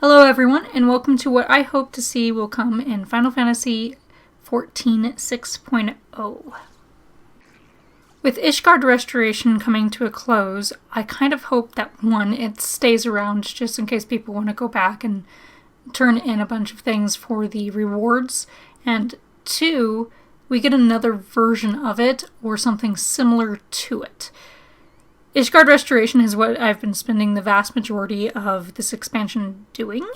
Hello everyone, and welcome to what I hope to see will come in Final Fantasy XIV 6.0. With Ishgard Restoration coming to a close, I kind of hope that 1, it stays around just in case people want to go back and turn in a bunch of things for the rewards, and 2, we get another version of it or something similar to it. Ishgard Restoration is what I've been spending the vast majority of this expansion doing.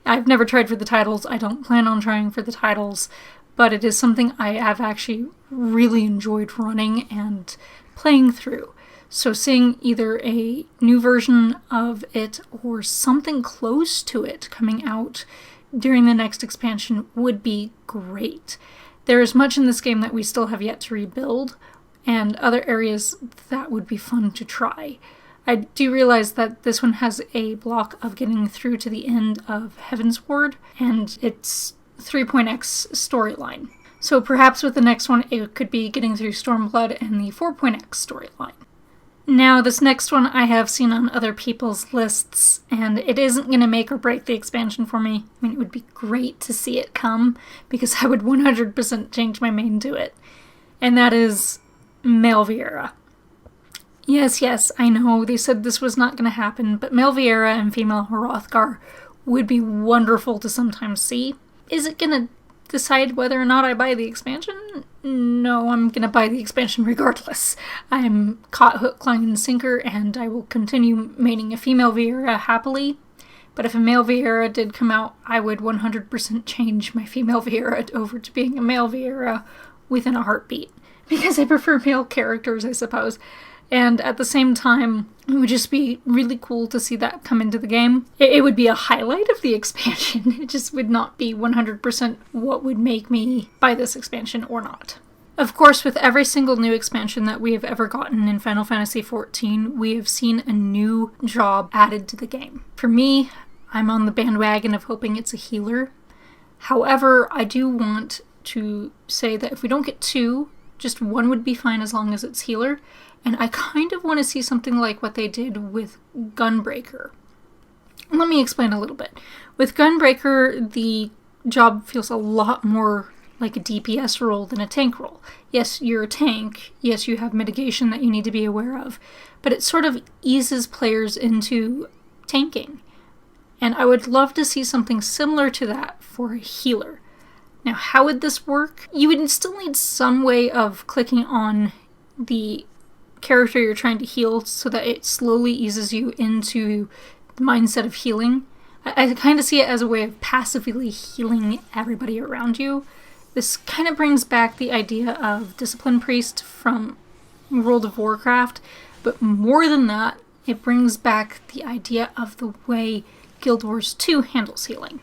I've never tried for the titles, I don't plan on trying for the titles, but it is something I have actually really enjoyed running and playing through. So seeing either a new version of it or something close to it coming out during the next expansion would be great. There is much in this game that we still have yet to rebuild, and other areas that would be fun to try. I do realize that this one has a block of getting through to the end of Heaven's Ward, and it's 3.x storyline. So perhaps with the next one, it could be getting through Stormblood and the 4.x storyline. Now, this next one I have seen on other people's lists, and it isn't going to make or break the expansion for me. I mean, it would be great to see it come, because I would 100% change my main to it. And that is Male Viera. Yes, I know they said this was not going to happen, but Male Viera and female Hrothgar would be wonderful to sometimes see. Is it going to decide whether or not I buy the expansion? No, I'm going to buy the expansion regardless. I'm caught hook, line, and sinker, and I will continue maining a female Viera happily. But if a male Viera did come out, I would 100% change my female Viera over to being a male Viera within a heartbeat. Because I prefer male characters, I suppose. And at the same time, it would just be really cool to see that come into the game. It would be a highlight of the expansion. It just would not be 100% what would make me buy this expansion or not. Of course, with every single new expansion that we have ever gotten in Final Fantasy XIV, we have seen a new job added to the game. For me, I'm on the bandwagon of hoping it's a healer. However, I do want to say that if we don't get 2, just 1 would be fine as long as it's healer. And I kind of want to see something like what they did with Gunbreaker. Let me explain a little bit. With Gunbreaker, the job feels a lot more like a DPS role than a tank role. Yes, you're a tank. Yes, you have mitigation that you need to be aware of. But it sort of eases players into tanking. And I would love to see something similar to that for a healer. Now, how would this work? You would still need some way of clicking on the character you're trying to heal so that it slowly eases you into the mindset of healing. I kind of see it as a way of passively healing everybody around you. This kind of brings back the idea of Discipline Priest from World of Warcraft, but more than that, it brings back the idea of the way Guild Wars 2 handles healing.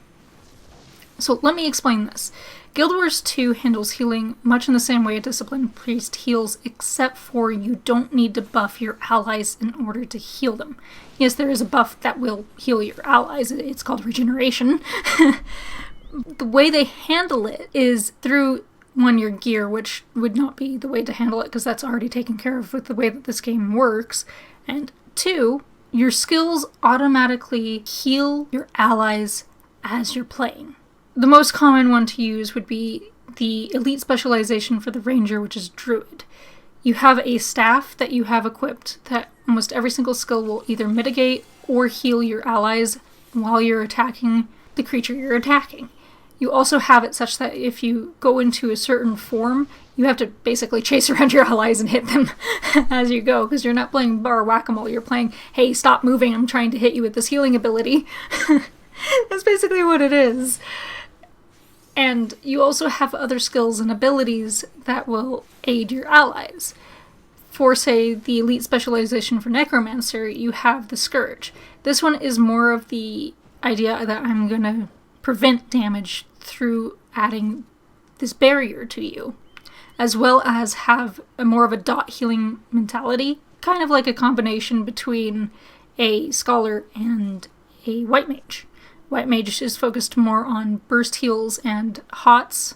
So let me explain this. Guild Wars 2 handles healing much in the same way a Discipline Priest heals, except for you don't need to buff your allies in order to heal them. Yes, there is a buff that will heal your allies. It's called regeneration. The way they handle it is through, 1, your gear, which would not be the way to handle it because that's already taken care of with the way that this game works. And 2, your skills automatically heal your allies as you're playing. The most common one to use would be the elite specialization for the ranger, which is Druid. You have a staff that you have equipped that almost every single skill will either mitigate or heal your allies while you're attacking the creature you're attacking. You also have it such that if you go into a certain form, you have to basically chase around your allies and hit them as you go, because you're not playing bar whack-a-mole, you're playing, hey, stop moving, I'm trying to hit you with this healing ability. That's basically what it is. And you also have other skills and abilities that will aid your allies. For, say, the elite specialization for Necromancer, you have the Scourge. This one is more of the idea that I'm going to prevent damage through adding this barrier to you, as well as have more of a dot healing mentality, kind of like a combination between a Scholar and a White Mage. White Mage is focused more on burst heals and hots,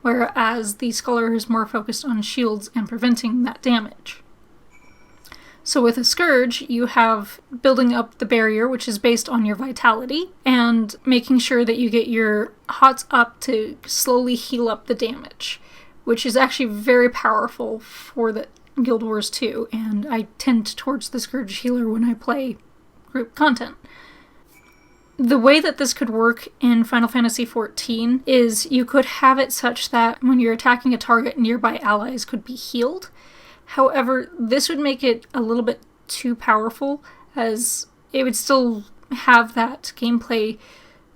whereas the Scholar is more focused on shields and preventing that damage. So with a Scourge, you have building up the barrier, which is based on your vitality, and making sure that you get your hots up to slowly heal up the damage, which is actually very powerful for the Guild Wars 2, and I tend towards the Scourge healer when I play group content. The way that this could work in Final Fantasy XIV is you could have it such that when you're attacking a target, nearby allies could be healed. However, this would make it a little bit too powerful, as it would still have that gameplay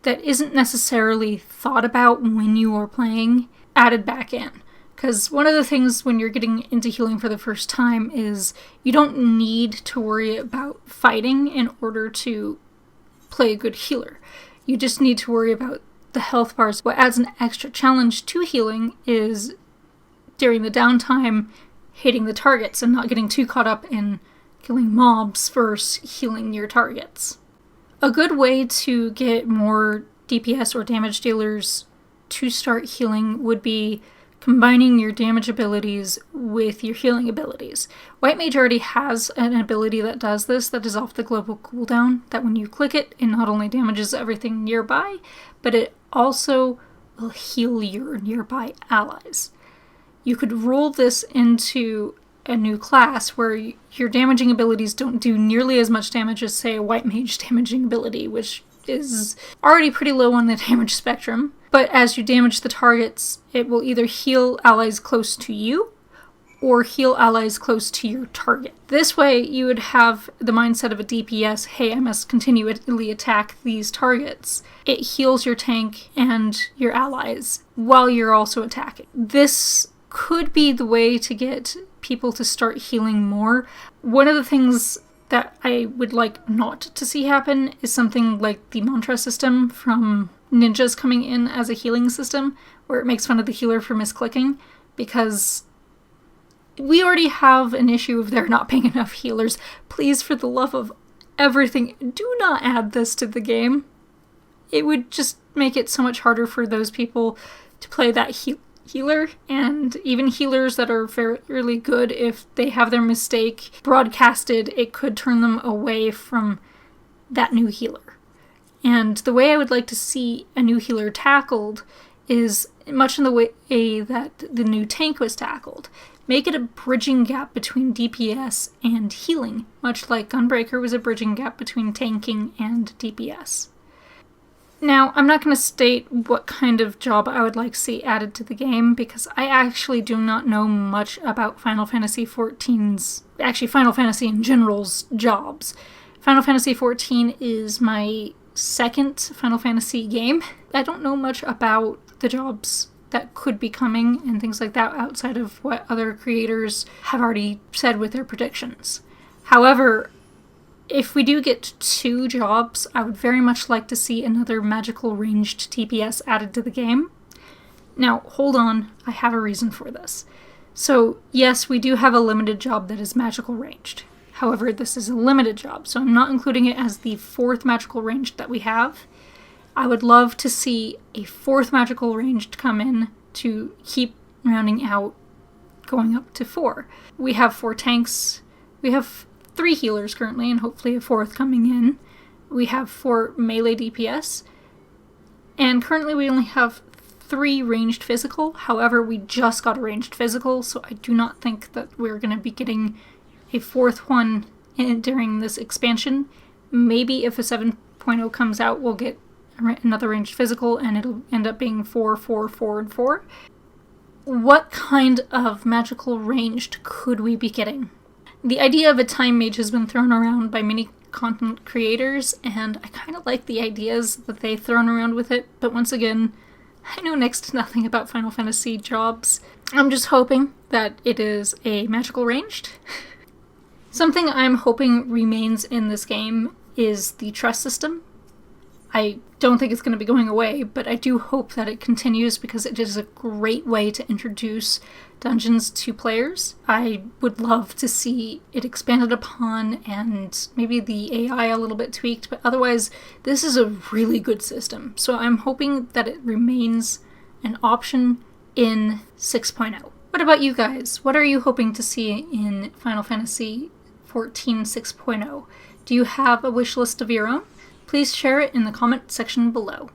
that isn't necessarily thought about when you are playing added back in. Because one of the things when you're getting into healing for the first time is you don't need to worry about fighting in order to play a good healer. You just need to worry about the health bars. What adds an extra challenge to healing is during the downtime, hitting the targets and not getting too caught up in killing mobs versus healing your targets. A good way to get more DPS or damage dealers to start healing would be combining your damage abilities with your healing abilities. White Mage already has an ability that does this, that is off the global cooldown, that when you click it, it not only damages everything nearby, but it also will heal your nearby allies. You could roll this into a new class where your damaging abilities don't do nearly as much damage as, say, a White Mage damaging ability, which is already pretty low on the damage spectrum. But as you damage the targets, it will either heal allies close to you or heal allies close to your target. This way, you would have the mindset of a DPS, hey, I must continually attack these targets. It heals your tank and your allies while you're also attacking. This could be the way to get people to start healing more. One of the things that I would like not to see happen is something like the mantra system from ninjas coming in as a healing system, where it makes fun of the healer for misclicking, because we already have an issue of there not being enough healers. Please, for the love of everything, do not add this to the game. It would just make it so much harder for those people to play that healer, and even healers that are fairly good, if they have their mistake broadcasted, it could turn them away from that new healer. And the way I would like to see a new healer tackled is much in the way that the new tank was tackled. Make it a bridging gap between DPS and healing, much like Gunbreaker was a bridging gap between tanking and DPS. Now, I'm not going to state what kind of job I would like to see added to the game, because I actually do not know much about Final Fantasy XIV's, actually Final Fantasy in general's jobs. Final Fantasy XIV is my second Final Fantasy game. I don't know much about the jobs that could be coming and things like that outside of what other creators have already said with their predictions. However, if we do get 2 jobs, I would very much like to see another magical ranged TPS added to the game. Now, hold on, I have a reason for this. So, yes, we do have a limited job that is magical ranged. However, this is a limited job, so I'm not including it as the 4th magical ranged that we have. I would love to see a 4th magical ranged come in to keep rounding out, going up to 4. We have 4 tanks. We have 3 healers currently, and hopefully a 4th coming in. We have 4 melee DPS. And currently we only have 3 ranged physical. However, we just got a ranged physical, so I do not think that we're going to be getting a 4th one during this expansion. Maybe if a 7.0 comes out, we'll get another ranged physical, and it'll end up being 4, 4, 4, and 4. What kind of magical ranged could we be getting? The idea of a time mage has been thrown around by many content creators, and I kind of like the ideas that they've thrown around with it, but once again, I know next to nothing about Final Fantasy jobs. I'm just hoping that it is a magical ranged. Something I'm hoping remains in this game is the trust system. I don't think it's going to be going away, but I do hope that it continues, because it is a great way to introduce dungeons to players. I would love to see it expanded upon and maybe the AI a little bit tweaked, but otherwise this is a really good system. So I'm hoping that it remains an option in 6.0. What about you guys? What are you hoping to see in Final Fantasy 14.6.0. Do you have a wish list of your own? Please share it in the comment section below.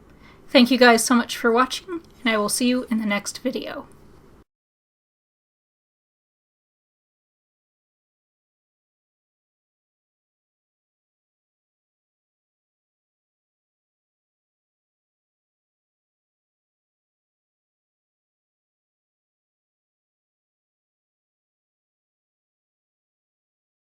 Thank you guys so much for watching, and I will see you in the next video.